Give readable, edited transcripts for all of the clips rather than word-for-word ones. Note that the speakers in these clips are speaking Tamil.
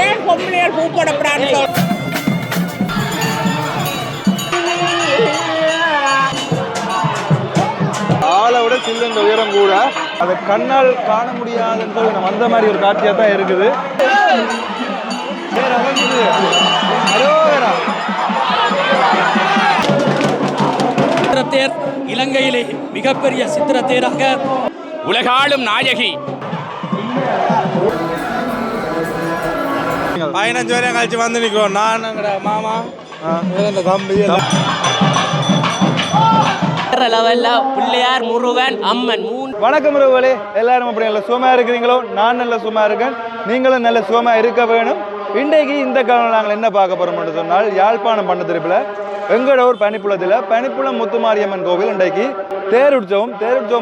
ஏன் பொம்பளையார் பூ போடப்படான்னு சொல்ற ஆளை விட சில்லுன்ற உயரம் கூட அதை கண்ணால் காண முடியாதுன்னு சொல்லி நம்ம அந்த மாதிரி ஒரு காட்சியாக தான் இருக்குது. சித்திரத்தேர் இலங்கையிலே மிகப்பெரிய சித்திரத்தேராக உலகாளும் நாயகி 15 வரையும் கழிச்சு வந்து நிற்கும். நான் மாமா இந்த தம்பி பிள்ளையார் முருகன் அம்மன் வணக்கம் உறவுகளே, எல்லாரும் அப்படி நல்ல சுகமா இருக்கிறீங்களோ? நான் நல்ல சுகமா இருக்கேன், நீங்களும் நல்ல சுகமா இருக்க வேணும். இன்றைக்கு இந்த காலம் நாங்கள் என்ன பார்க்க போறோம்னு சொன்னால், யாழ்ப்பாணம் பண்ணத்திருப்பில் எங்களோட ஒரு பனிப்புலம் முத்துமாரியம்மன் கோவில் இன்றைக்கு தேர் உற்சவம்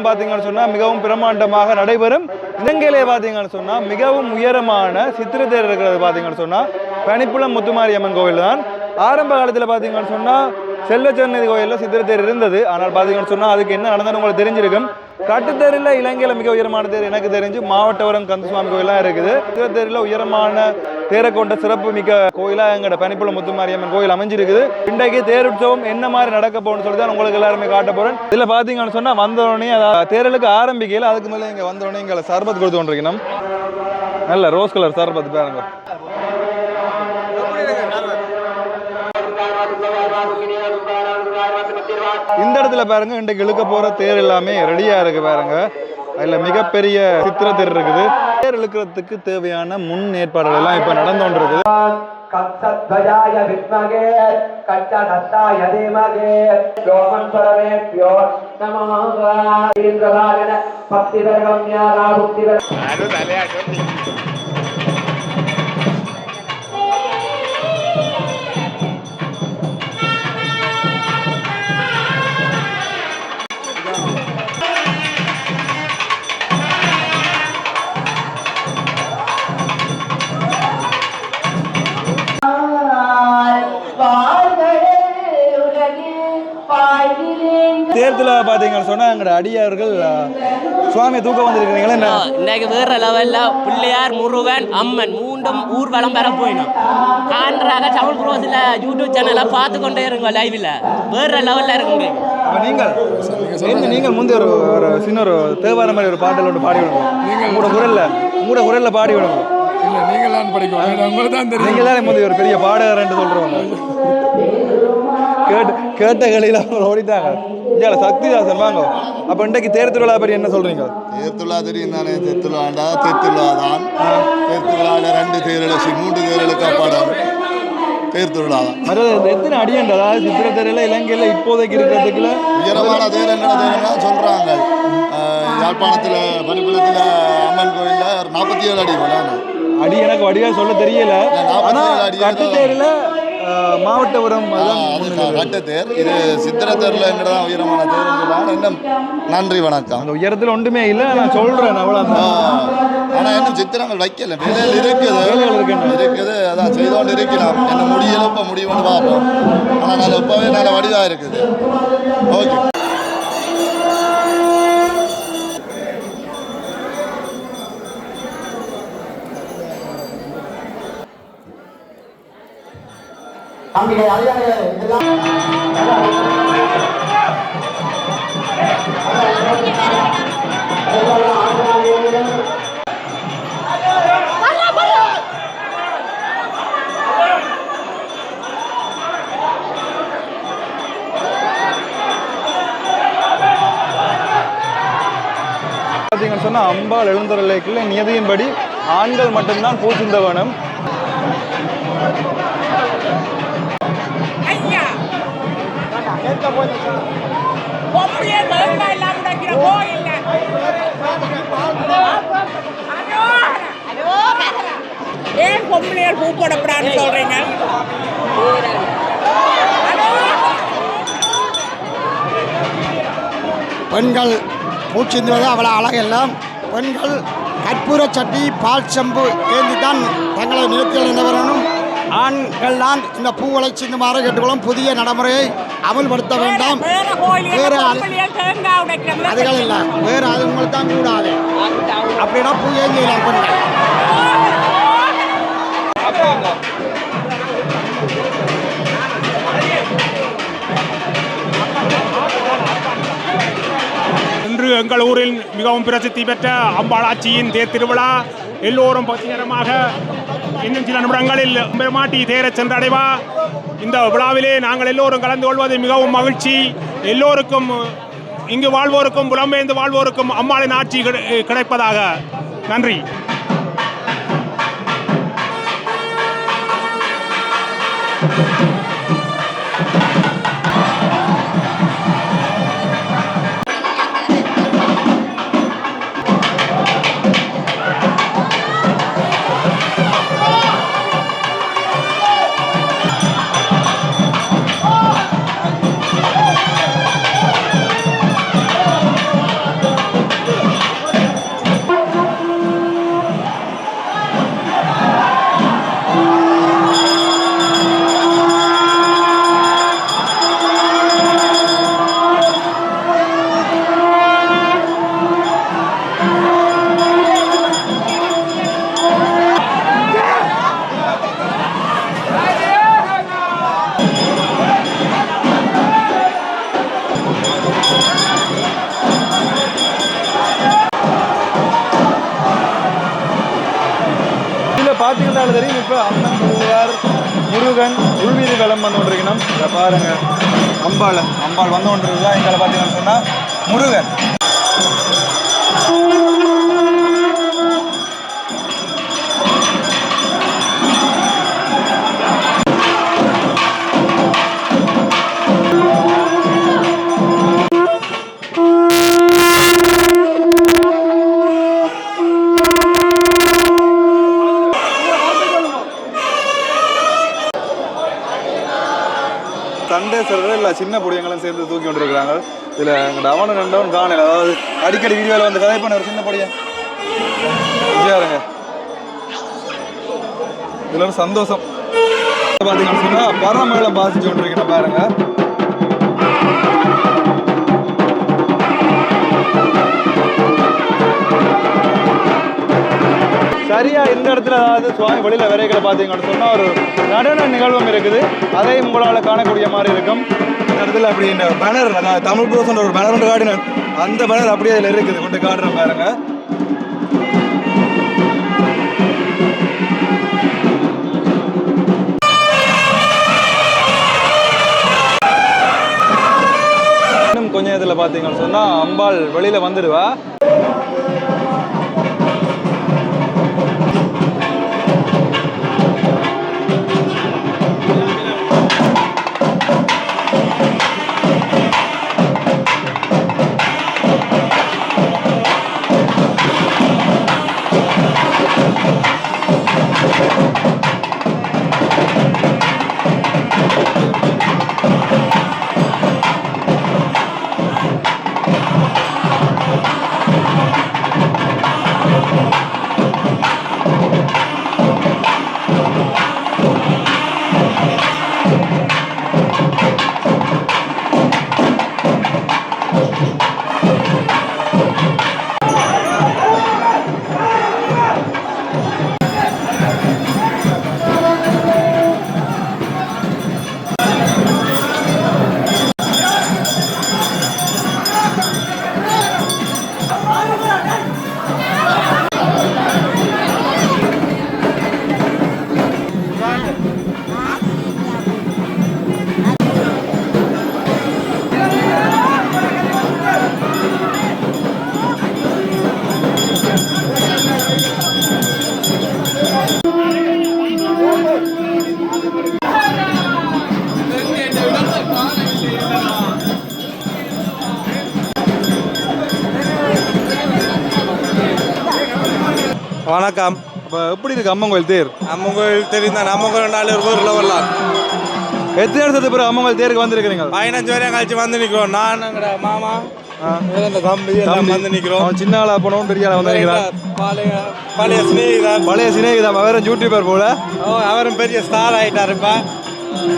பார்த்தீங்கன்னு சொன்னால் மிகவும் பிரம்மாண்டமாக நடைபெறும். இலங்கையிலே பார்த்தீங்கன்னு சொன்னால் மிகவும் உயரமான சித்திர தேர் இருக்கிறது. பார்த்தீங்கன்னு சொன்னால் பனிப்புலம் முத்துமாரியம்மன் கோவில் தான். ஆரம்ப காலத்தில் பார்த்தீங்கன்னு சொன்னால் செல்வச்சன்னதி கோயிலில் சித்திர தேர் இருந்தது. ஆனால் பார்த்தீங்கன்னு சொன்னால் அதுக்கு என்ன நடந்ததுன்னு உங்களுக்கு தெரிஞ்சிருக்கும். கட்டுத்தேரில் இலங்கையில் மிக உயரமான தேர் எனக்கு தெரிஞ்சு மாவட்டவரம் கந்தசுவாமி கோயிலாம் இருக்குது. சித்திர தேரில் உயரமான தேரை கொண்ட சிறப்பு மிக்க கோயிலாக எங்களோட பனிப்புலம் முத்துமாரியம்மன் கோயில் அமைஞ்சிருக்குது. இன்றைக்கு தேர் உற்சவம் என்ன மாதிரி நடக்க போகணும்னு சொல்லி தான் உங்களுக்கு எல்லாருமே காட்ட போறேன். இதில் பார்த்தீங்கன்னு சொன்னால் வந்தோடனே தேரலுக்கு ஆரம்பிக்கல, அதுக்கு மேலே இங்கே வந்தோடனே எங்களை சர்பத் கொடுத்து கொண்டிருக்கணும். நல்ல ரோஸ் கலர் சர்பத் பாருங்க. இந்த இடத்துல பாருங்க, இன்றைக்கு இழுக்க போற தேர் எல்லாமே ரெடியா இருக்கு பாருங்க. அதுல மிகப்பெரிய சித்திர தேர் இருக்குது. தேர் இழுக்கிறதுக்கு தேவையான முன் ஏற்பாடுகள் எல்லாம் இப்ப நடந்து கொண்டிருக்குது. தேர்தல பாத்தீங்கன்னு சொன்னா எங்களோட அடியார்கள் சுவாமியை தூக்க வந்திருக்கிறீங்களா? இன்னைக்கு வேற லெவல்ல பிள்ளையார் முருகன் அம்மன் மூண்டும் ஊர்வலம் பெற போயிடும். காண்றாக சவுல் குரோஸ்ல யூடியூப் சேனலை பார்த்து கொண்டே இருங்க. லைவ்ல வேற லெவல்ல இருக்குங்க. நீங்கள் முந்தைய ஒரு சின்ன ஒரு தேவார மாதிரி ஒரு பாடல் ஒன்று பாடி விடுங்க. உங்களோட குரல்ல பாடி விடுங்க. நீங்க தான் முந்தைய ஒரு பெரிய பாடகர் என்று சொல்றவங்க. கேட்ட கலையில் அவங்க ஓடிட்டாங்க. சக்திதாசன் வாங்க. அப்ப இன்றைக்கு தேர் திருவிழா பற்றி என்ன சொல்றீங்க? தேர் திருவிழா தெரியும் தானே. தேர் திருவிழாண்டா தேர் திருவிழா தான். தேர் திருவிழாவில் 2 தேர்களுக்கு 3 தேர்களுக்கு அப்பாடம் தேர் திருவிழா தான். எத்தனை அடியண்டா சித்திர தேரில் இலங்கையில் இப்போதைக்கு இருக்கிறதுக்குள்ள உயரமான தேர் என்ன தேர்னா சொல்றாங்க. யாழ்ப்பாணத்தில் பனிப்புலத்தில் அம்மன் கோயிலில் 47 அடி அடி. எனக்கு வடிவா சொல்ல தெரியல. கட்டுத்தேரில் மாவட்டபுரம் கட்டத்தேர், இது சித்திர தேர்ல எங்கதான் உயரமான தேர். இன்னும் நன்றி வணக்கம். அந்த உயரத்தில் ஒன்றுமே இல்லை, நான் சொல்றேன் அவ்வளோதான். ஆனால் இன்னும் சித்திரங்கள் வைக்கல, வேலையில் இருக்குது. அதான் செய்தோண்டு இருக்கலாம். என்ன முடியல, இப்போ முடிவுன்னு பார்ப்போம். ஆனால் நல்ல இப்போவே நல்ல வடிவாக இருக்குது. ஓகே. பார்த்தீங்கன்னு சொன்னா அம்பாள் எழுந்தருளைக்குள்ள நியதியின்படி ஆண்கள் மட்டும்தான் பூசிந்த வேணும். ஏன் பொம்பளையார் பூ போடப்படான்னு சொல்றீங்க? பெண்கள் பூச்சிந்துவது அவ்வளோ அழகெல்லாம். பெண்கள் கற்பூர சட்டி பால் செம்பு ஏந்தி தான் தங்களை நிறுத்திகள் என்ன வரணும். ஆண்கள் தான் இந்த பூவளை சிந்துமாறு கேட்டுக்கொள்ளும். புதிய நடைமுறையை அமல்படுத்த வேண்டாம். வேறு அதுகள் இல்லை, வேறு அது உங்களுக்கு தான் கூடாது. அப்படின்னா பூ ஏந்திலாம் பெண்கள் எங்கள் ஊரில் மிகவும் பிரசித்தி பெற்ற அம்பாளாச்சியின் தேர் திருவிழா. எல்லோரும் பக்திகரமாக இன்னும் சில நிமிடங்களில் பெருமாட்டி தேரை சென்றடைவா. இந்த விழாவிலே நாங்கள் எல்லோரும் கலந்து கொள்வது மிகவும் மகிழ்ச்சி. எல்லோருக்கும் இங்கு வாழ்வோருக்கும் புலம்பெயர்ந்து வாழ்வோருக்கும் அம்பாளின் ஆட்சி கிடைப்பதாக. நன்றி. பார்த்தீங்கன்னாலும் தெரியும். இப்போ அம்மன் பிள்ளையார் முருகன் உள்வீதி களம் வந்து கொண்டிருக்கணும். இதை பாருங்க, அம்பாள் வந்து கொண்டிருக்கா. எங்களை பார்த்தீங்கன்னு சொன்னால் முருகன். சண்டே சொல்கிறது இல்லை, சின்ன பொடியங்களும் சேர்ந்து தூக்கி கொண்டிருக்கிறாங்க. இதில் எங்கள் அவனு ரெண்டவன் காணல. அதாவது அடிக்கடி வீடியோவில் வந்து கதை பண்ண ஒரு சின்ன பொடியன் விஜயாருங்க. இதில் ஒரு சந்தோஷம் பார்த்தீங்கன்னு சொன்னால் பரமேளம் பாசிச்சு கொண்டிருக்கேன் பாருங்க. சரியா இந்த இடத்துல அதாவது சுவாமி வெளியில் விரைகளை பார்த்தீங்கன்னு சொன்னால் ஒரு நடன நிகழ்வும் இருக்குது. அதையும் உங்களால் காணக்கூடிய மாதிரி இருக்கும். இந்த இடத்துல அப்படி இந்த பேனர், அதாவது தமிழ் ப்ரோஸ் ஒரு பேனர் ஒன்று காட்டினேன். அந்த பேனர் அப்படியே அதில் இருக்குது, கொண்டு காட்டுறேன் பாருங்க. இன்னும் கொஞ்சம் இதில் பார்த்தீங்கன்னு சொன்னால் அம்பாள் வெளியில் வந்துடுவா. வணக்கம். இப்போ எப்படி இருக்கு அம்மன் கோயில் தேர்? அம்மன் கோயில் தெரியுதான். அம்மன் கோயில் 4 ஊரில் வரலாம். எத்தனை வருஷத்துக்கு பிறகு அம்மன் கோயில் தேருக்கு வந்துருக்கிறீங்க? 15 வரையும் கழிச்சு வந்து நிற்கிறோம். நான் எங்கட மாமா இந்த தம்பி எல்லாம் வந்து நிற்கிறோம். சின்ன ஆளா போனோம், பெரிய ஆளா வந்து நிற்கிறான். பழைய சிநேகிதம் அவரும் யூடியூபர் போல. அவரும் பெரிய ஸ்டார் ஆகிட்டார். இப்போ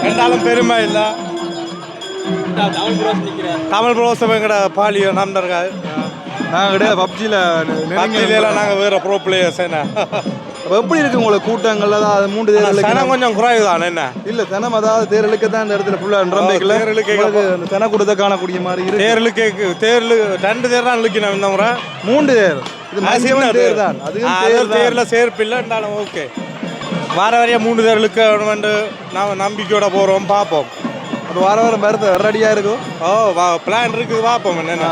ரெண்டாலும் பெருமை இல்லை. தமிழ் ப்ரோஸ் எங்கட பாலியோ நண்பர்கள். நாங்கள் கிடையாது, பப்ஜியில் நாங்கள் வேறு ப்ரோ பிளேயர்ஸ் என்ன அப்போ எப்படி இருக்கு உங்களுக்கு கூட்டங்கள் அதாவது 3 தேர் சனம் கொஞ்சம் குறைவு தான் என்ன இல்லை சனம் அதாவது தேர் இழுக்க தான் இந்த இடத்துல ஃபுல்லாக நிரம்பிக்கல தேர் இழுக்க அந்த சன கூட்டத்தை காணக்கூடிய மாதிரி இருக்கு தேர்ல 2 தேர் தான் இழுக்கணும் இந்த முறை 3 தேர் இது மேக்ஸிமம் தேர் தான் அதுவும் தேர்ல சேர்ப்பில்லை இருந்தாலும் ஓகே வார வரையா 3 தேர் இழுக்க வேணுமென்று நாம் நம்பிக்கையோட போகிறோம் பார்ப்போம் அப்போ வாரம் மருந்து ரெடியாக இருக்கும் பிளான் இருக்குது பார்ப்போம் என்னென்ன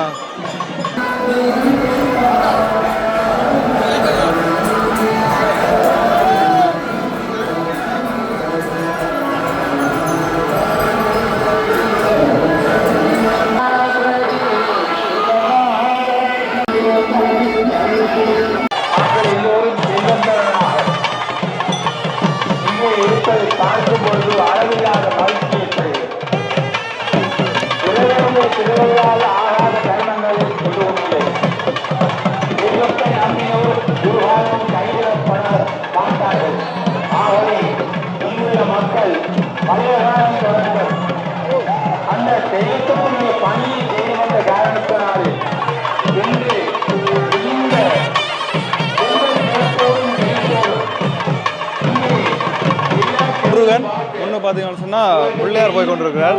ஒன்று பார்த்தீங்கன்னு சொன்னால் பிள்ளையார் போய் கொண்டிருக்கிறார்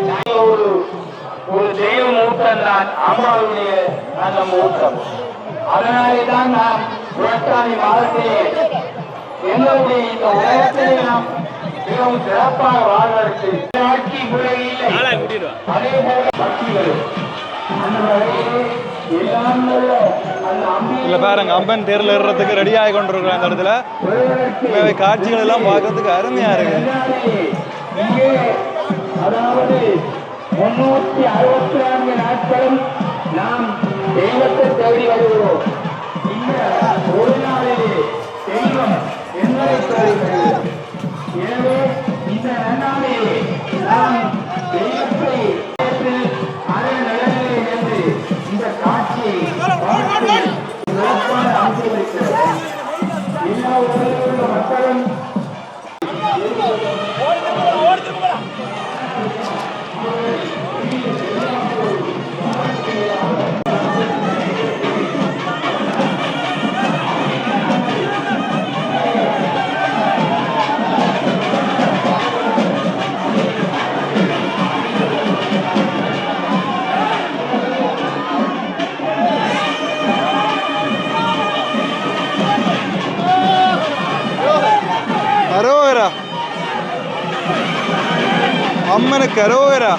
ஒரு தெய்வ மூட்டம் தான் அம்மாவுடைய அந்த மூட்டம். அதனாலே தான் நாம் புரட்டாதி மாதத்திலே எங்களுடைய இந்த உலகத்திலே நாம் மிகவும் சிறப்பாக வாழ்வதற்கு ஆட்சி முறை இல்லை. அதே போல பக்திகளும் அந்த வகையிலே எல்லாம் உள்ள அந்த இல்லை பாருங்க அம்பன் தேரில் ஏறுறதுக்கு ரெடி ஆகி கொண்டிருக்கிற அந்த இடத்துல காட்சிகள் எல்லாம் பார்க்கறதுக்கு அருமையாக இருக்குது. இங்கே அதாவது 364 நாட்களும் நாம் தெய்வத்தை தேடி வருகிறோம். இந்த ஒரு நாளிலே தெய்வம் எங்களை தேடுகிறது. எனவே இந்த நன்னாளிலே நாம் தெய்வத்தை அதே நிலையிலே என்று இந்த காட்சியை சிறப்பான அனுபவிக்கிறது. எல்லா உலகிலுள்ள மக்களும் கரோகரா அம்மனு கரோகரா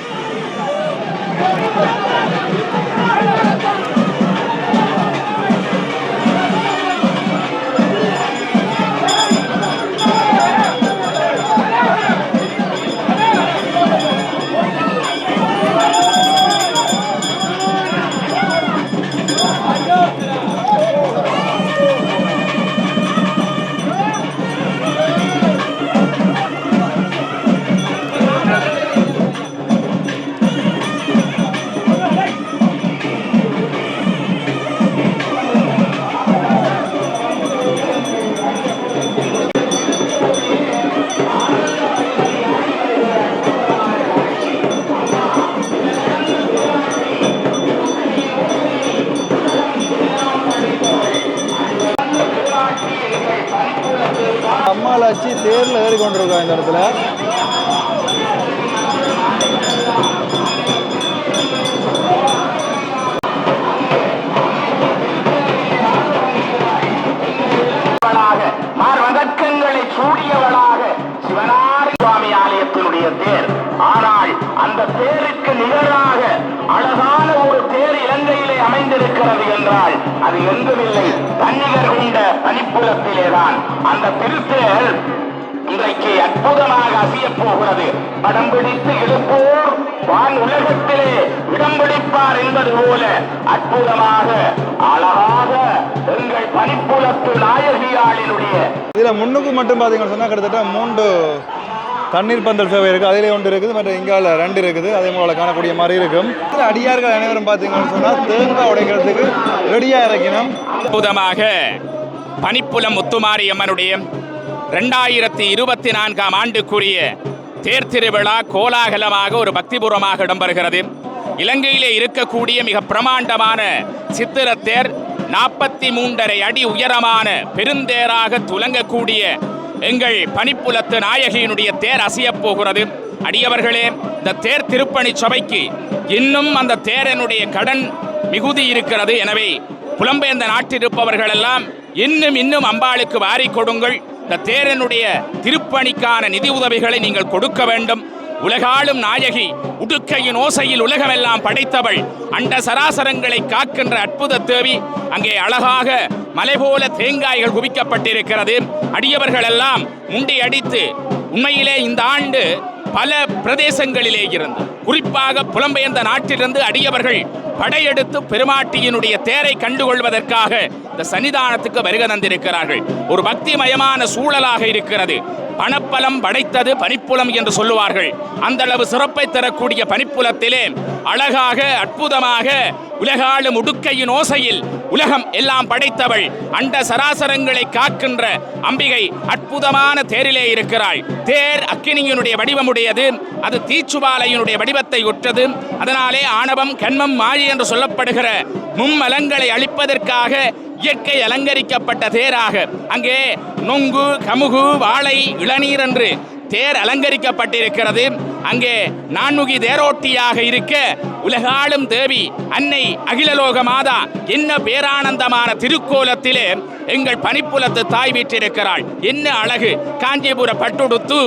அம்மாளாச்சி தேரில் ஏறி கொண்டிருக்கோம் இந்த இடத்துல. மார்வதக்கங்களை சூடியவளாக சிவனாரி சுவாமி ஆலயத்தினுடைய தேர். ஆனால் அந்த தேருக்கு நிகராக அழகான ஒரு தேர் இலங்கையிலே அமைந்திருக்கிறது என்றால் அது எங்குமில்லை, தன்னிகர் கொண்ட தனிப்புலத்திலேதான். அந்த திருத்தேர் இன்றைக்கு அற்புதமாக அசியப் போகிறது. படம் பிடித்து எழுப்போர் வான் உலகத்திலே இடம் பிடிப்பார் என்பது போல அற்புதமாக அழகாக எங்கள் பனிப்புலத்து நாயகியாளினுடைய இதில் முன்னுக்கு மட்டும் பார்த்தீங்கன்னு சொன்னால் கிட்டத்தட்ட 3 தண்ணீர் பந்தல் சேவை இருக்குது. அதிலே 1 இருக்குது, மற்ற இங்கால 2 இருக்குது. அதே போல காணக்கூடிய மாதிரி இருக்கும். அடியார்கள் அனைவரும் பார்த்தீங்கன்னு சொன்னால் தேங்காய் உடைக்கிறதுக்கு ரெடியாக இறக்கணும். அற்புதமாக பனிப்புலம் முத்துமாரி அம்மனுடைய 2024ஆம் ஆண்டுக்குரிய தேர் திருவிழா கோலாகலமாக ஒரு பக்திபூர்வமாக இடம்பெறுகிறது. இலங்கையிலே இருக்கக்கூடிய மிக பிரமாண்டமான சித்திரத்தேர் 43.5 அடி உயரமான பெருந்தேராக துலங்கக்கூடிய எங்கள் பனிப்புலத்து நாயகியினுடைய தேர் அசையப் போகிறது. அடியவர்களே, இந்த தேர் திருப்பணி சபைக்கு இன்னும் அந்த தேரனுடைய கடன் மிகுதி இருக்கிறது. எனவே புலம்பெயர்ந்த நாட்டில் இருப்பவர்கள் எல்லாம் இன்னும் அம்பாளுக்கு வாரி கொடுங்கள். இந்த தேரனுடைய திருப்பணிக்கான நிதி உதவிகளை நீங்கள் கொடுக்க வேண்டும். உலகாளும் நாயகி, உடுக்கையின் ஓசையில் உலகமெல்லாம் படைத்தவள், அண்ட சராசரங்களை காக்கின்ற அற்புத தேவி. அங்கே அழகாக மலை போல தேங்காய்கள் குவிக்கப்பட்டிருக்கிறது. அடியவர்கள் எல்லாம் முண்டி அடித்து, உண்மையிலே இந்த ஆண்டு பல பிரதேசங்களிலே இருந்து, குறிப்பாக புலம்பெயர்ந்த நாட்டிலிருந்து அடியவர்கள் படையெடுத்து பெருமாட்டியினுடைய தேரை கண்டுகொள்வதற்காக இந்த சன்னிதானத்துக்கு வருகை தந்திருக்கிறார்கள். ஒரு பக்திமயமான சூழலாக இருக்கிறது. பணப்பலம் படைத்தது பனிப்புலம் என்று சொல்லுவார்கள். அந்த அளவு சிறப்பை தரக்கூடிய பனிப்புலத்திலே அழகாக அற்புதமாக உலகாளும் உடுக்கையின் ஓசையில் உலகம் எல்லாம் படைத்தவள், அண்ட சராசரங்களை காக்கின்ற அம்பிகை அற்புதமான தேரிலே இருக்கிறாள். தேர் அக்கினியினுடைய வடிவமுடையது. அது தீச்சுபாலையினுடைய வடிவத்தை உற்றது. அதனாலே ஆணவம், கண்மம், மாயை என்று சொல்லப்படுகிற மும்மலங்களை அழிப்பதற்காக இயற்கை அலங்கரிக்கப்பட்ட தேராக அங்கே நொங்கு, கமுகு, வாழை, இளநீர் என்று தேர் அலங்கரிக்கப்பட்டிருக்கிறது. அங்கே நான்முகி தேரோட்டியாக இருக்க உலகாளும் தேவி அன்னை அகிலலோக மாதா என்ன பேரானந்தமான திருக்கோலத்திலே எங்கள் பனிப்புலத்து தாய் வீற்றிருக்கிறாள். என்ன அழகு! காஞ்சிபுர பட்டுடுத்து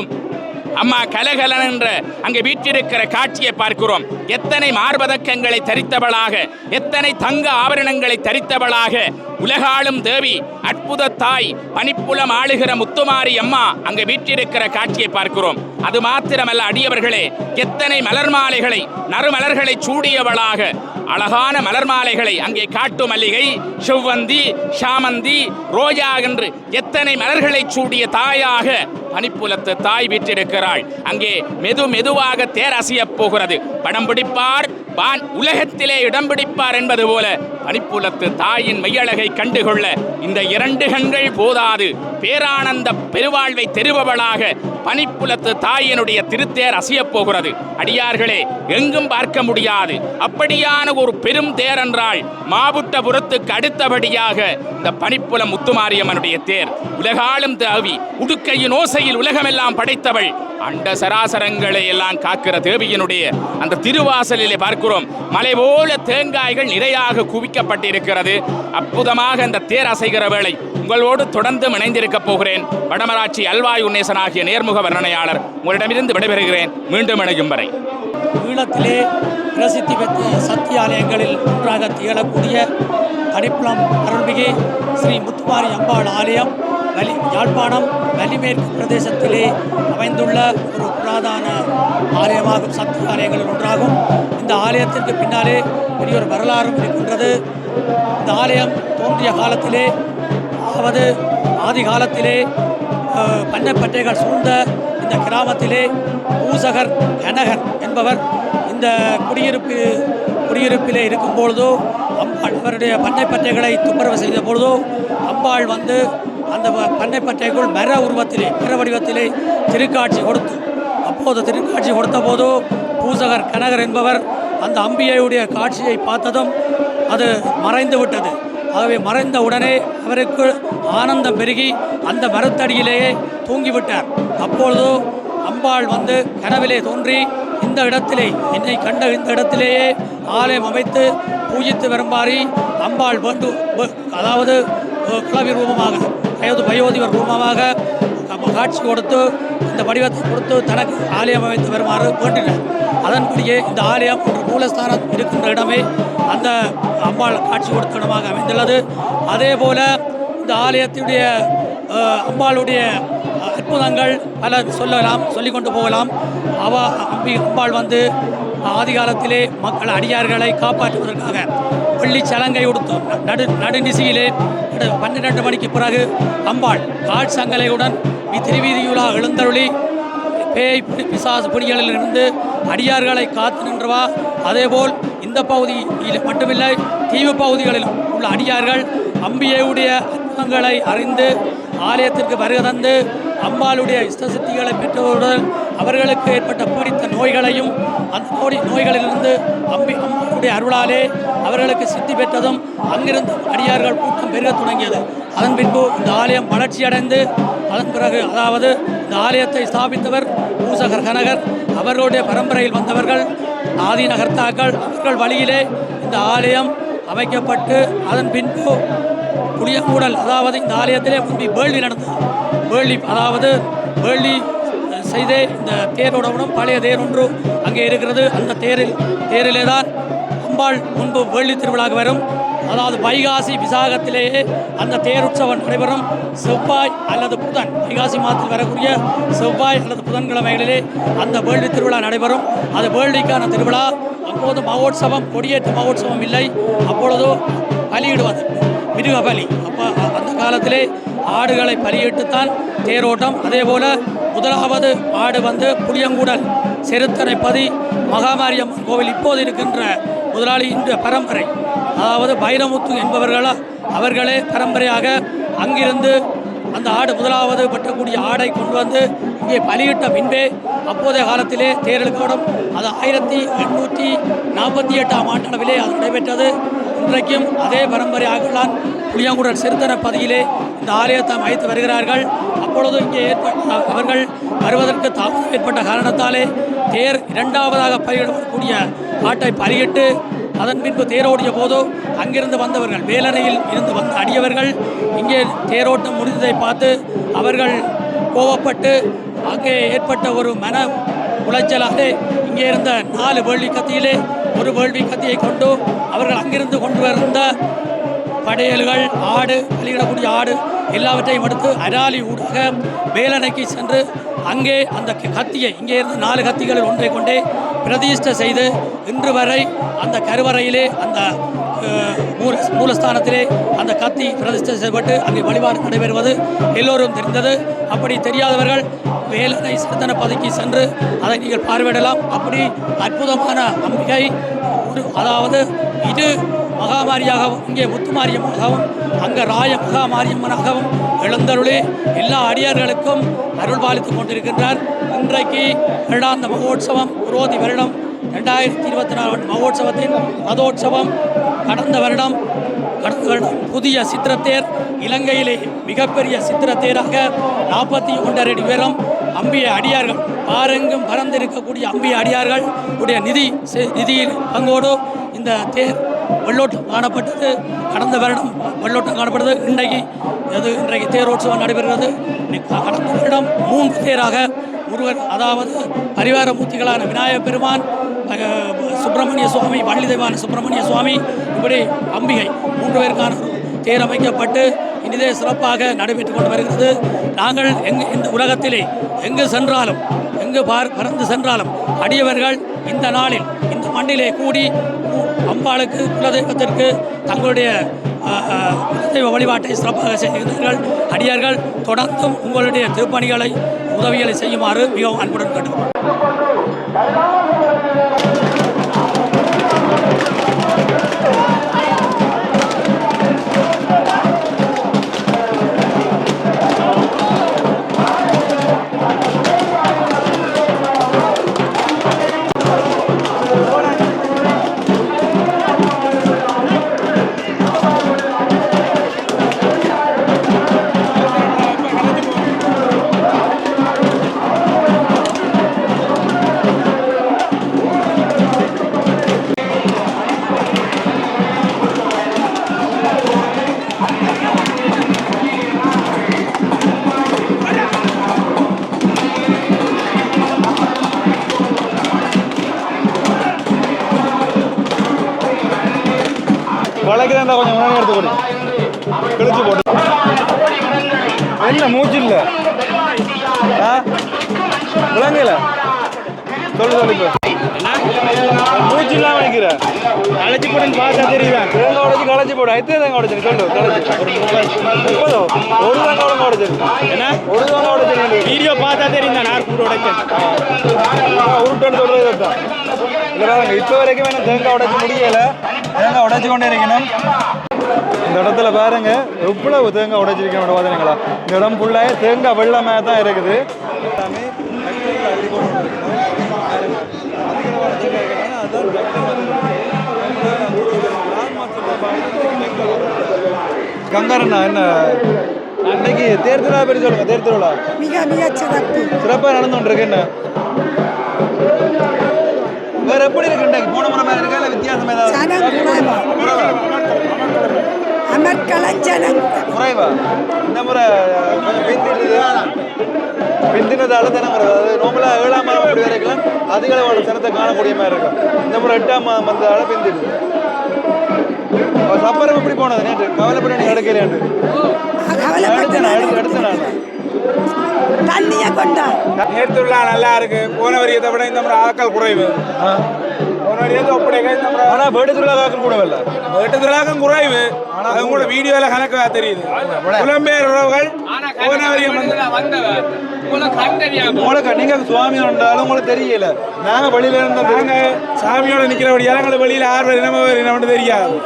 அம்மா கலகலன் என்ற அங்கே வீற்றிருக்கிற காட்சியை பார்க்கிறோம். எத்தனை மார்பதக்கங்களை தரித்தவளாக, எத்தனை தங்க ஆபரணங்களை தரித்தவளாக உலகாளும் தேவி, அற்புத தாய், பனிப்புலம் ஆளுகிற முத்துமாரி அம்மா அங்கே வீற்றிருக்கிற காட்சியை பார்க்கிறோம். அது மாத்திரமல்ல அடியவர்களே, எத்தனை மலர் மாலைகளை, நறுமலர்களை சூடியவளாக, அழகான மலர் மாலைகளை அங்கே காட்டு மல்லிகை, செவ்வந்தி, சாமந்தி, ரோஜா என்று எத்தனை மலர்களை சூடிய தாயாக பனிப்புலத்து தாய் வீற்றிருக்கிறாள். அங்கே மெதுவாக தேர் அசையப் போகிறது. படம் பிடிப்பார் வான் உலகத்திலே இடம் பிடிப்பார் என்பது போல பனிப்புலத்து தாயின் மெய்யழகை கண்டுகொள்ள இந்த 2 கண்கள் போதாது. பேரானந்த பெருவாழ்வை தெருபவளாக பனிப்புலத்து தாயினுடைய திருத்தேர் அசையப் போகிறது. அடியார்களே, எங்கும் பார்க்க முடியாது அப்படியான ஒரு பெரும் தேர் என்றால் மாபுட்டபுரத்துக்கு அடுத்தபடியாக இந்த பனிப்புலம் முத்துமாரியம்மனுடைய தேர். உலகாளும் தேவி, உடுக்கையின் ஓசையில் உலகமெல்லாம் படைத்தவள், அண்ட சராசரங்களை எல்லாம் காக்கிற தேவியினுடைய அந்த திருவாசலிலே பார்க்கிறோம். மலை போல தேங்காய்கள் நிறையாக குவிக்கப்பட்டிருக்கிறது. அற்புதமாக அந்த தேர் அசைகிற வேளை உங்களோடு தொடர்ந்து இணைந்திருக்க போகிறேன். வடமராட்சி அல்வாய் உன்னேசன் ஆகிய நேர்முக வர்ணனையாளர் உங்களிடமிருந்து விடைபெறுகிறேன். மீண்டும் இணையும் வரை. ஈழத்திலே பிரசித்தி பெற்ற சக்தி ஆலயங்களில் ஒன்றாக திகழக்கூடிய பனிப்புலம் அருள்மிகு ஸ்ரீ முத்துமாரி அம்பாள் ஆலயம் யாழ்ப்பாணம் வலிமேற்கு பிரதேசத்திலே அமைந்துள்ள ஒரு புராதன ஆலயமாகும் சக்தி ஆலயங்களில் ஒன்றாகும். இந்த ஆலயத்திற்கு பின்னாலே பெரிய ஒரு வரலாறும் இருக்கின்றது. இந்த ஆலயம் தோன்றிய காலத்திலே, அதாவது ஆதி காலத்திலே பண்ணைப்பட்டைகள் சூழ்ந்த இந்த கிராமத்திலே பூசகர் கனகர் என்பவர் இந்த குடியிருப்பிலே இருக்கும் பொழுதோ, அம்பாள் அவருடைய பண்ணைப்பட்டைகளை துப்புரவு செய்த பொழுதோ அம்பாள் வந்து அந்த பண்ணைப்பட்டைக்குள் மர வடிவத்திலே திருக்காட்சி கொடுத்து, அப்போது திருக்காட்சி கொடுத்த போதோ பூசகர் கனகர் என்பவர் அந்த அம்பிகையுடைய காட்சியை பார்த்ததும் அது மறைந்து விட்டது. ஆகவே மறைந்த உடனே அவருக்கு ஆனந்தம் பெருகி அந்த மரத்தடியிலேயே தூங்கிவிட்டார். அப்பொழுதோ அம்பாள் வந்து கனவிலே தோன்றி, இந்த இடத்திலே என்னை கண்ட இந்த இடத்திலேயே ஆலயம் அமைத்து பூஜித்து வரும்பாரி அம்பாள் அதாவது கிளவி ரூபமாக, வயோதிபர் ரூபமாக காட்சி கொடுத்து இந்த வடிவத்தை கொடுத்து தனக்கு ஆலயம் அமைத்து வருமாறு வேண்டினார். அதன்படியே இந்த ஆலயம் ஒரு மூலஸ்தானம் இருக்கின்ற இடமே அந்த அம்பாள் காட்சி கொடுத்த இடமாக அமைந்துள்ளது. அதே போல இந்த ஆலயத்துடைய அம்பாளுடைய அற்புதங்கள் பல சொல்லிக்கொண்டு போகலாம். அம்பாள் வந்து ஆதி காலத்திலே மக்கள் அடியார்களை காப்பாற்றுவதற்காக வெள்ளி சலங்கை உடுத்து நடுநிசையிலே 12 மணிக்கு பிறகு அம்பாள் காட்சங்கலையுடன் திருவீதியுலா எழுந்தருளி பேய் பிசாசு பிடிகளிலிருந்து அடியார்களை காத்து நின்றவா. அதேபோல் இந்த பகுதியில் மட்டுமில்லை, தீவு பகுதிகளிலும் உள்ள அடியார்கள் அம்பிகையுடைய அற்புதங்களை அறிந்து ஆலயத்திற்கு வருகை தந்து அம்பாளுடைய இஷ்டசித்திகளை பெற்றவர்கள் அவர்களுக்கு ஏற்பட்ட பீடித்த நோய்களையும் அந்த நோய்களிலிருந்து அம்பாளுடைய அருளாலே அவர்களுக்கு சித்தி பெற்றதும் அங்கிருந்து அடியார்கள் கூட்டம் பெருகத் தொடங்கியது. அதன் பின்பு இந்த ஆலயம் வளர்ச்சியடைந்து அதன் பிறகு அதாவது இந்த ஆலயத்தை ஸ்தாபித்தவர் பூசகர் கனகர் அவர்களுடைய பரம்பரையில் வந்தவர்கள் ஆதீனகர்த்தாக்கள் அவர்கள் வழியிலே இந்த ஆலயம் அமைக்கப்பட்டு அதன் பின்பு புளியங்கூடல் அதாவது இந்த ஆலயத்திலே முன்பு வேள்வி நடந்தது. வேள்வி அதாவது வேள்வி செய்தே இந்த தேரோடவுடன் பழைய தேர் ஒன்று அங்கே இருக்கிறது. அந்த தேரிலே தான் அம்பாள் முன்பு வேள்வி திருவிழாக்கு வரும். அதாவது வைகாசி விசாகத்திலேயே அந்த தேருற்சவம் நடைபெறும். செவ்வாய் அல்லது புதன் வைகாசி மாதத்தில் வரக்கூடிய செவ்வாய் அல்லது புதன்கிழமைகளிலே அந்த வேள்வி திருவிழா நடைபெறும். அது வேள்விக்கான திருவிழா. அப்போது மகோற்சவம் கொடியேற்ற மகோற்சவம் இல்லை. அப்பொழுது பலியிடுவது மிருக பலி. அப்போ அந்த காலத்திலே ஆடுகளை பலியிட்டுத்தான் தேரோட்டம். அதே போல் முதலாவது ஆடு வந்து புளியங்குடல் செருத்தனைப்பதி மகாமாரியம்மன் கோவில் இப்போது இருக்கின்ற முதலாளி இந்த பரம்பரை அதாவது பைரமுத்து என்பவர்களா அவர்களே பரம்பரையாக அங்கிருந்து அந்த ஆடு முதலாவது வெட்டக்கூடிய ஆடை கொண்டு வந்து இங்கே பலியிட்ட பின்பே அப்போதைய காலத்திலே தேரெழுக்கப்படும். அது 1848ஆம் ஆண்டளவிலே அது நடைபெற்றது. இன்றைக்கும் அதே பரம்பரையாகத்தான் புளியங்குடல் சிறுத்தன பதியிலே இந்த ஆலயத்தை அமைத்து வருகிறார்கள். அப்பொழுது இங்கே அவர்கள் வருவதற்கு தாமதம் ஏற்பட்ட காரணத்தாலே தேர் இரண்டாவதாக பலியிடக்கூடிய ஆட்டை பலியிட்டு அதன் பின்பு தேரோடிய போதோ அங்கிருந்து வந்தவர்கள் வேலனையில் இருந்து வந்த அடியவர்கள் இங்கே தேரோட்டம் முடிந்ததை பார்த்து அவர்கள் கோவப்பட்டு அங்கே ஏற்பட்ட ஒரு மன உளைச்சலாலே இங்கே இருந்த 4 வேள்வி கத்தியிலே ஒரு வேள்வி கத்தியை கொண்டு அவர்கள் அங்கிருந்து கொண்டு வந்த படையல்கள் ஆடு பலியிடக்கூடிய ஆடு எல்லாவற்றையும் எடுத்து அராலி ஊடாக வேலனைக்கு சென்று அங்கே அந்த கத்தியை இங்கே இருந்து 4 கத்திகளில் ஒன்றை கொண்டே பிரதிஷ்டை செய்து இன்று வரை அந்த கருவறையிலே அந்த மூலஸ்தானத்திலே அந்த கத்தி பிரதிஷ்டை செய்யப்பட்டு அங்கே வழிபாடு நடைபெறுவது எல்லோரும் தெரிந்தது. அப்படி தெரியாதவர்கள் வேலனை சிறுத்தன பதுக்கி சென்று அதை நீங்கள் பார்வையிடலாம். அப்படி அற்புதமான அம்பிகை அதாவது இது மகாமாரியாகவும் இங்கே முத்துமாரியம்மனாகவும் அங்கே ராய மகாமாரியம்மனாகவும் எழுந்தருளே எல்லா அடியார்களுக்கும் அருள் பாலித்துக் கொண்டிருக்கின்றார். இன்றைக்கு வருடாந்த மகோற்சவம் குரோதி வருடம் 2024 மகோற்சவத்தின் ரதோற்சவம் கடந்த வருடம் புதிய சித்திரத்தேர் இலங்கையிலே மிகப்பெரிய சித்திரத்தேராக 41 அடி உயரம் அம்பிய அடியார்கள் பாரெங்கும் பறந்திருக்கக்கூடிய அம்பிய அடியார்கள் உடைய நிதியில் பங்கோடு இந்த தேர் வெள்ளோட்டம் காணப்பட்டது. கடந்த வருடம் வெள்ளோட்டம் காணப்பட்டது. இன்றைக்கு தேரோற்சவம் நடைபெறுகிறது. கடந்த வருடம் 3 தேராக முருகன் அதாவது பரிவார மூர்த்திகளான விநாயகப் பெருமான் சுப்பிரமணிய சுவாமி வள்ளி தெய்வான சுப்பிரமணிய சுவாமி இப்படி அம்பிகை 3 பேருக்கான தேர் அமைக்கப்பட்டு இனிதே சிறப்பாக நடைபெற்றுக் கொண்டு வருகிறது. நாங்கள் இந்த உலகத்திலே எங்கு சென்றாலும் எங்கு பறந்து சென்றாலும் அடியவர்கள் இந்த நாளில் இந்த மண்ணிலே கூடி அம்பாளுக்கு குலதெய்வத்திற்கு தங்களுடைய குலதெய்வ வழிபாட்டை சிறப்பாக செய்கிறார்கள். அடியார்கள் தொடர்ந்தும் உங்களுடைய திருப்பணிகளை உதவிகளை செய்யுமாறு மிகவும் அன்புடன் கேட்டுக்கொள்கிறோம். வளைக்கிறதா கொஞ்சம் முன்னாடி எடுத்து போடு கிழிச்சு போட்டு என்ன மூச்சு இல்லை விளங்கல சொல்லு மூச்சு இல்லாம நிற்கிற களைச்சி போடுன்னு பார்த்தா தெரியுவேன். தேங்காய் உடச்சி களைச்சி போடு எத்தனை தேங்காய் உடச்சிரு சொல்லு களைச்சி 30 ஒரு தேங்காய் உடச்சிரு என்ன ஒரு தேங்காய் உடச்சிரு வீடியோ பார்த்தா தெரியும் தான் நான் கூட உடைச்சேன் உருட்டுன்னு சொல்றது தான் இல்லை பாருங்க இப்போ வரைக்கும் என்ன தேங்காய் உடைச்சி முடியலை. தேங்காய் உடைச்சி கொண்டே இருக்கணும். இந்த இடத்துல பாருங்க எவ்வளவு தேங்காய் உடைச்சிருக்கேன் பார்த்தீங்களா? இந்த இடம் ஃபுல்லாக தேங்காய் வெள்ளமாக தான் இருக்குது. எல்லாமே அள்ளி போட்டு கங்காரண்ணா என்ன அன்னைக்கு தேர் திருவிழா பற்றி சொல்லுங்க. தேர் திருவிழா மிக மிக சிறப்பு சிறப்பாக நடந்து கொண்டிருக்கு. என்ன வேற எப்படி இருக்கு இன்னைக்கு? போன முறை மாதிரி இருக்கா இல்லை வித்தியாசம் ஏதாவது அமர்கலஞ்சனம் குறைவா? இந்த முறை பிந்தினதால தானே முறை. அதாவது நோம்பலாக 7ஆம் மாதம் அப்படி வரைக்கும் அதிக அளவான சனத்தை காணக்கூடிய மாதிரி இருக்கும். இந்த முறை 8ஆம் மாதம் வந்ததால பிந்திடுது. சப்பரம் எப்படி போனது நேற்று? கவலைப்பட நீ எடுக்கலையாண்டு அடுத்த நாள் தண்ணியை கொண்டா நேர்த்துள்ளா நல்லா இருக்கு. போன வரியத்தை விட இந்த முறை ஆக்கள் குறைவு. போன வரியத்தை ஒப்படைக்க இந்த முறை ஆனால் வேட்டு திருவிழா ஆக்கள் கூட இல்லை. வேட்டு திருவிழாக்கும் குறைவு. ஆனால் அது கூட வீடியோவில் கணக்காக தெரியுது. புலம்பெயர் உறவுகள் போன வரியம் உங்களுக்கு நீங்க சுவாமி உண்டாலும் உங்களுக்கு தெரியல. நாங்க வெளியில இருந்த நாங்க சாமியோட நிக்கிறபடியால எங்களுக்கு வெளியில ஆர்வம் என்ன தெரியாது.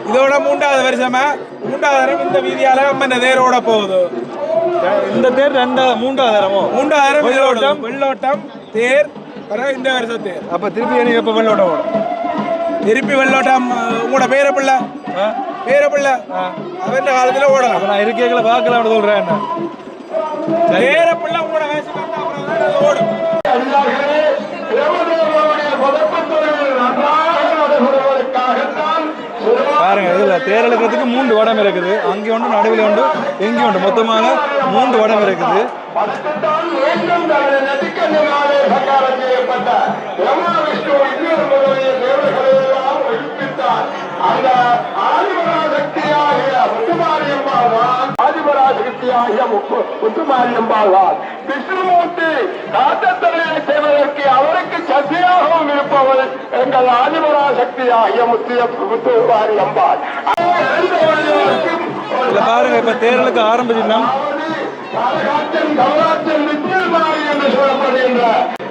இதோட 3வது வருஷமா 3வது தரம் இந்த வீதியால நம்ம தேரோட போகுது. இந்த தேர் 3வது தரமோ? 3வது வெள்ளோட்டம் வெள்ளோட்டம் தேர் இந்த வருஷம் தேர். அப்ப திருப்பி எனக்கு எப்ப வெள்ளோட்டம் ஓடும்? திருப்பி வெள்ளோட்டம் உங்களோட பேரப்பிள்ளை அவன் காலத்துல ஓடலாம். நான் இருக்கைகளை பார்க்கலாம் சொல்றேன். பேரப்பிள்ளை உங்களோட வயசு ஓடும். பாருங்க இதுல தேர் இழுக்கிறதுக்கு 3 வடம் இருக்குது. அங்கே ஒன்று, நடுவில் உண்டு, எங்கே உண்டு. மொத்தமாக 3 வடம் இருக்குது. விஷ்ணுமூர்த்தி காத்தத்தலையை செய்வதற்கு அவருக்கு சசியாகவும் இருப்பவள் எங்கள் ஆதிபராசக்தியாகிய முத்துமாரி அம்பாள். இல்ல பாருங்க இப்ப தேர்தலுக்கு ஆரம்பிச்சுட்டோம். கவலாச்சன் நித்தியமாரி என்று சொல்லப்படுகின்ற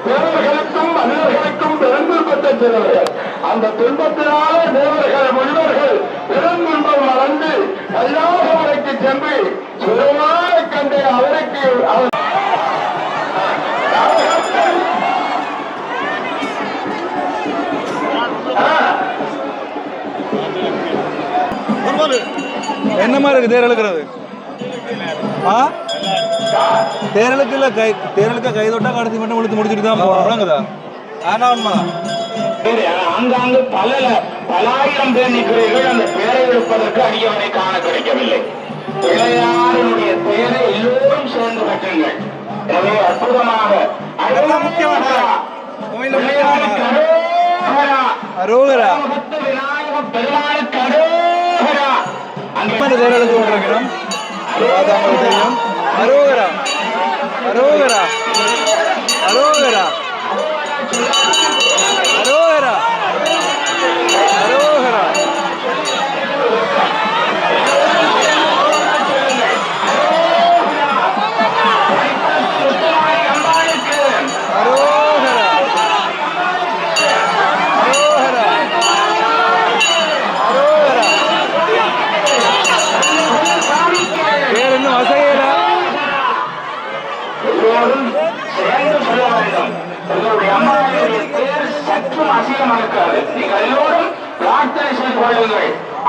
தேவர்களுக்கும் மனிதர்களுக்கும் பெருந்துன்பட்ட சிலர்கள். அந்த துன்பத்தினாலே தேவர்கள் முனிவர்கள் பெருந்துன்பம் மறந்து கைலாசமலைக்கு சென்று சுயமாக கண்டு அவருக்கு என்ன மாதிரி இருக்கு தேர் இழுக்கிறது? தேர்தலுக்கு கை தொட்டா கடத்தி மட்டும் இழுத்து முடிச்சுட்டு தான் போறாங்கதா? ஆனா உண்மைதான். ஆங்காங்கு பலாயிரம் பேர் நிற்கிறீர்கள். அந்த பேரை எடுப்பதற்கு அடியவனை காண கிடைக்கவில்லை. பிள்ளையாருடைய பெயரை எல்லோரும் சேர்ந்து பெற்றுங்கள். எனவே அற்புதமாக அரோகரா பெருமாளுக்கு அரோகரா தேர் இழுத்து கொண்டிருக்கிறோம். தெரியும். அரோகரா அரோகரா அரோகரா அரோகரா அரோகரா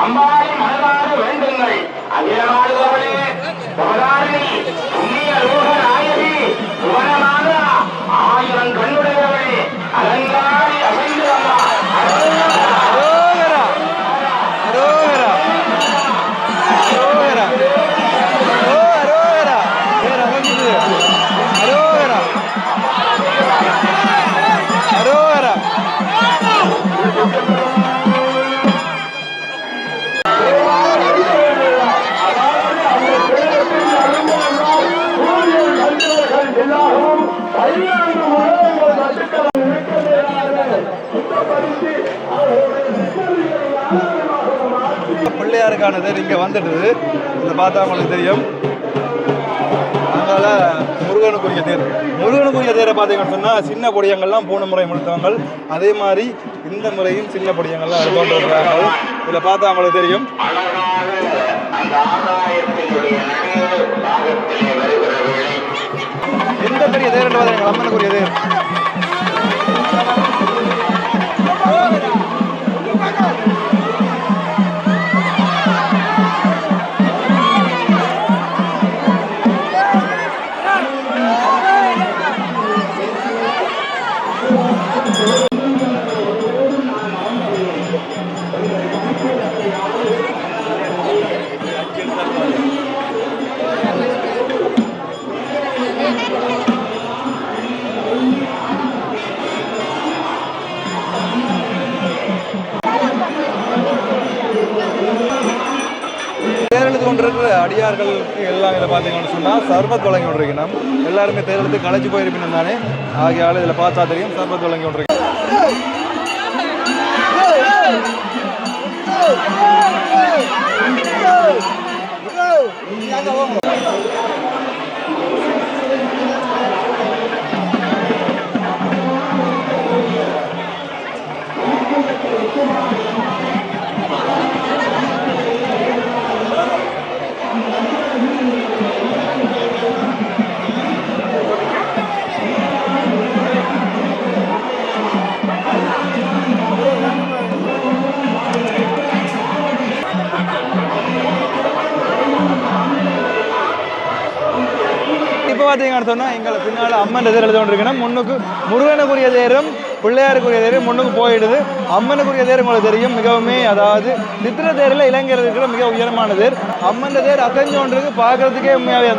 அம்பாளை மனதார வேண்டுங்கள். அகிலமாடுபவளே பவதாரணி புண்ணிய லோக நாயகி புவனமாக 1000 கண்ணுடையவளே அலங்காரி அசைந்து பிள்ளையாருக்கானது இங்கே வந்துடுது. இதை பார்த்தா உங்களுக்கு தெரியும். அதனால முருகனுக்குரிய தேர். முருகனுக்குரிய தேரை பார்த்தீங்கன்னு சொன்னால் சின்ன பொடியங்கள்லாம் போன முறை முடித்தவங்க, அதே மாதிரி இந்த முறையும் சின்ன பொடியங்கள்லாம் எடுத்து இருக்கிறாங்க. இதில் பார்த்தா அவங்களுக்கு தெரியும். எந்த பெரிய தேர் என்று பார்த்தீங்க, அம்மனுக்குரிய தேர். தேர்தலுக்கு கொண்டிருக்கிற அடியார்களுக்கு எல்லாம் இதில் பார்த்தீங்கன்னு சொன்னால் சர்பத் வழங்கி கொண்டிருக்கணும். எல்லாருமே தேர்தலுக்கு களைச்சு போயிருப்பினும் தானே, ஆகியால் இதில் பார்த்தா தெரியும் சர்பத் வழங்கி கொண்டிருக்கணும். பார்த்தீங்கன்னு சொன்னால் எங்களை பின்னால் அம்மன் தேர் எழுத கொண்டிருக்கணும். முன்னுக்கு முருகனுக்குரிய தேரும் பிள்ளையாருக்குரிய தேரும் முன்னுக்கு போயிடுது. அம்மனுக்குரிய தேர் உங்களுக்கு தெரியும், மிகவுமே அதாவது சித்திர தேரில் இளைஞர் இருக்கிற மிக உயரமான தேர். அம்மன் தேர் அசைஞ்சோன்றிருக்கு, பார்க்கறதுக்கே உண்மையாகவே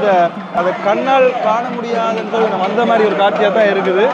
அந்த கண்ணால் காண முடியாதுன்றது நம்ம அந்த மாதிரி ஒரு காட்சியாக தான் இருக்குது.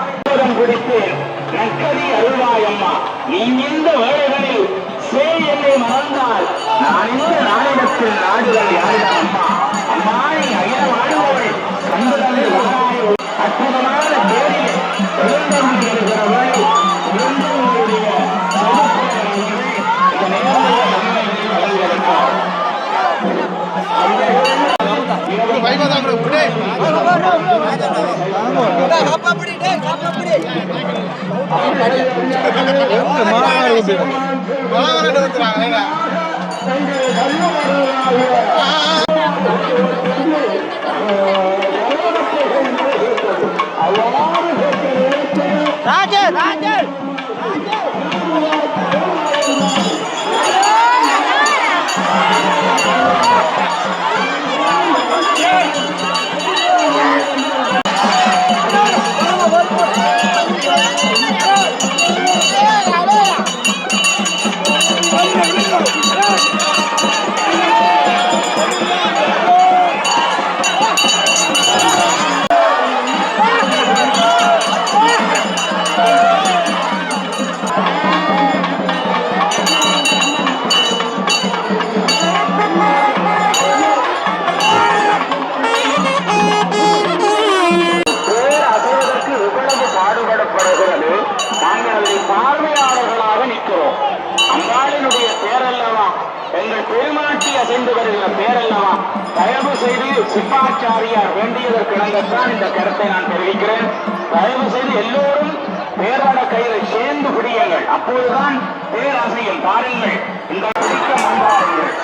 சிப்பாச்சாரியார் வேண்டியதற்கிணங்கத்தான் இந்த கருத்தை நான் தெரிவிக்கிறேன். தயவு செய்து எல்லோரும் பேரட கயிறை சேர்ந்து பிடியுங்கள், அப்போதுதான் பேராசையில் பாருங்கள். இந்த முன்பாருங்கள்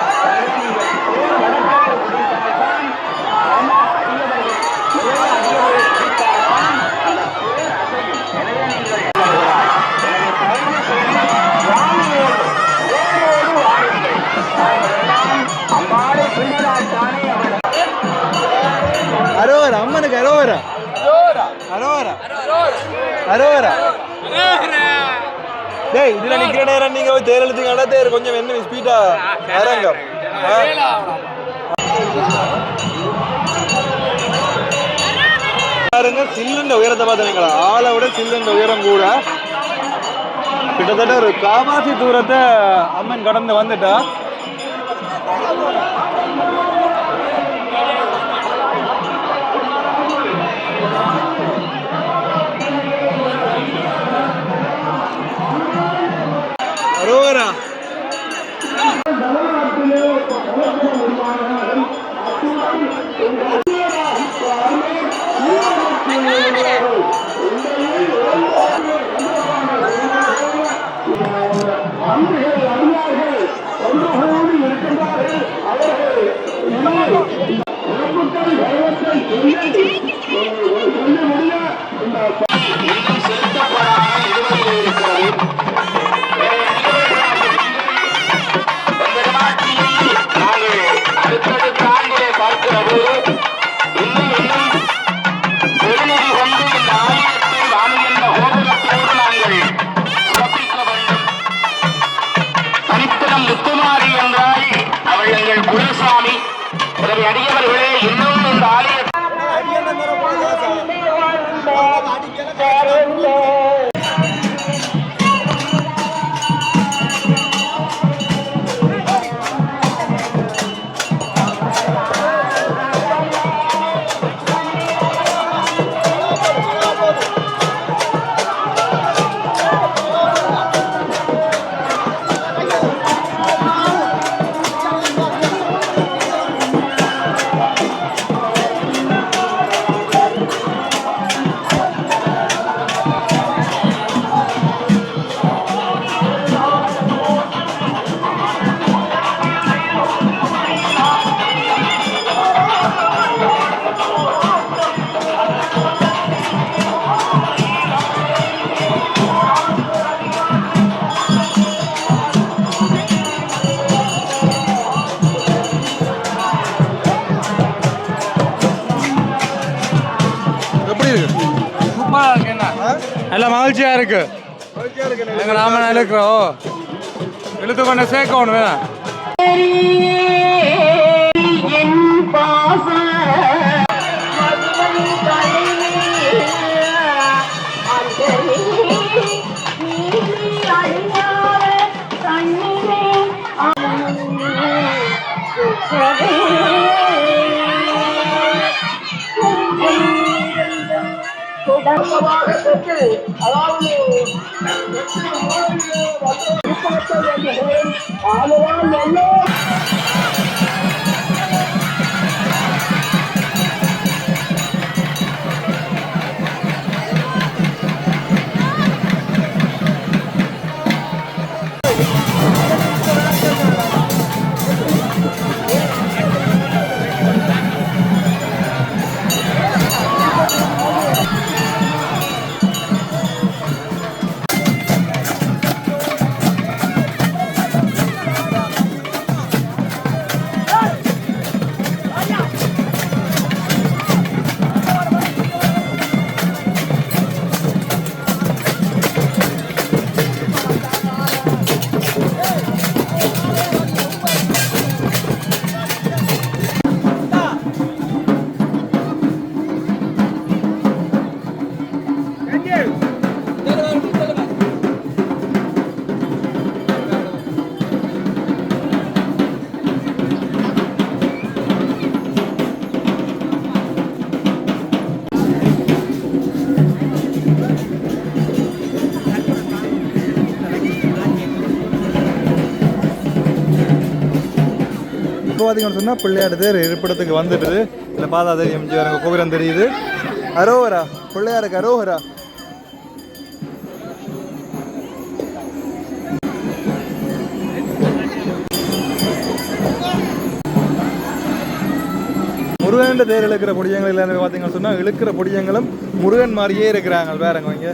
அரோரா அம்மனுக்கு அரோரா அரோரா அரோரா. டேய் இதுல நிக்கிற நேரம் நீங்க போய் தேர் எழுத்துங்க, தேர் கொஞ்சம் என்ன ஸ்பீடா அரங்கம். பாருங்க சில்லுண்ட உயரத்தை பார்த்தீங்களா, ஆளை விட சில்லுண்ட உயரம் கூட கிட்டத்தட்ட ஒரு காவாசி தூரத்தை அம்மன் கடந்து வந்துட்டா. அரோகரா பிரதிநிதி கொண்டு இந்த ஆலயத்தை வாங்குகின்ற கோபுரத்தோடு நாங்கள் சிறப்பிக்க வேண்டும். தனித்திடம் முத்துமாரி என்றால் அவள் எங்கள் குலசாமி. எனவே அடியவர்களே, இன்னும் இந்த ஆலயத்தை எல்லாம் மகிழ்ச்சியாக இருக்கு. எங்கள் நாம இருக்கிறோம் எழுத்து கொண்ட சேர்க்க ஒன்று வேணாம். இப்போ பார்த்தீங்கன்னு சொன்னால் பிள்ளையார் தேர் இருப்பிடத்துக்கு வந்துடுது. இல்லை பார்த்தா தெரியும், எம்ஜிஆர் கோபுரம் தெரியுது. அரோஹரா, பிள்ளையாருக்கு அரோஹரா. முருகன் தேர் இழுக்கிற பொடியங்கள் எல்லாமே பார்த்தீங்கன்னு சொன்னால் இழுக்கிற பொடியங்களும் முருகன் மாதிரியே இருக்கிறாங்க. வேறங்க இங்கே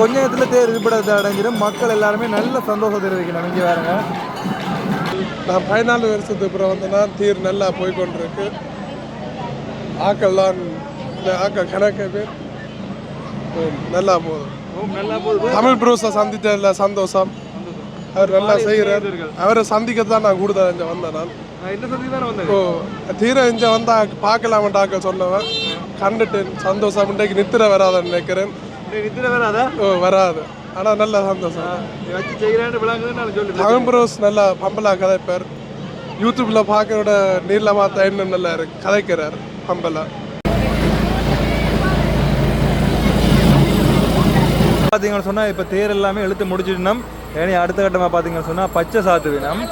கொஞ்ச நேரத்தில் தேர் விபடத்தை அடைஞ்சிடும். மக்கள் எல்லாருமே நல்ல சந்தோஷம் தெரிவிக்கணும். இங்கே வேறுங்க நான் 14 வருஷத்துக்கு அப்புறம் வந்தேன்னா தேர் நல்லா போய்கொண்டிருக்கு. ஆக்கள்லாம் ஆக்கள் கணக்கு பேர் நல்லா போதும். தமிழ் ப்ரூஸை சந்தித்ததில் சந்தோஷம். அவர் நல்லா செய்கிறார். அவரை சந்திக்கத்தான் நான் கூடுதல் இங்கே வந்தேன். நான் ஓ தீர இங்கே வந்தால் பார்க்கலாமட்டாக்க சொன்னவன் கண்டுட்டேன். சந்தோஷம். இன்றைக்கு நித்திர வராதுன்னு நினைக்கிறேன். ஓ வராது. ஆனால் நல்ல சந்தோஷம். தமிழ் ப்ரூஸ் நல்லா பம்பலா கதைப்பார். யூடியூப்பில் பார்க்கறோட நீளமாக தான் இன்னும் நல்லா இருக்கு கதைக்கிறார் பம்பலா. பார்த்தீங்கன்னு சொன்னால் இப்போ தேர் எல்லாமே இழுத்து முடிச்சிட்டோம். ஏன்னா அடுத்த கட்டமாக பார்த்தீங்கன்னு சொன்னால் பச்சை சாத்து வேணும்.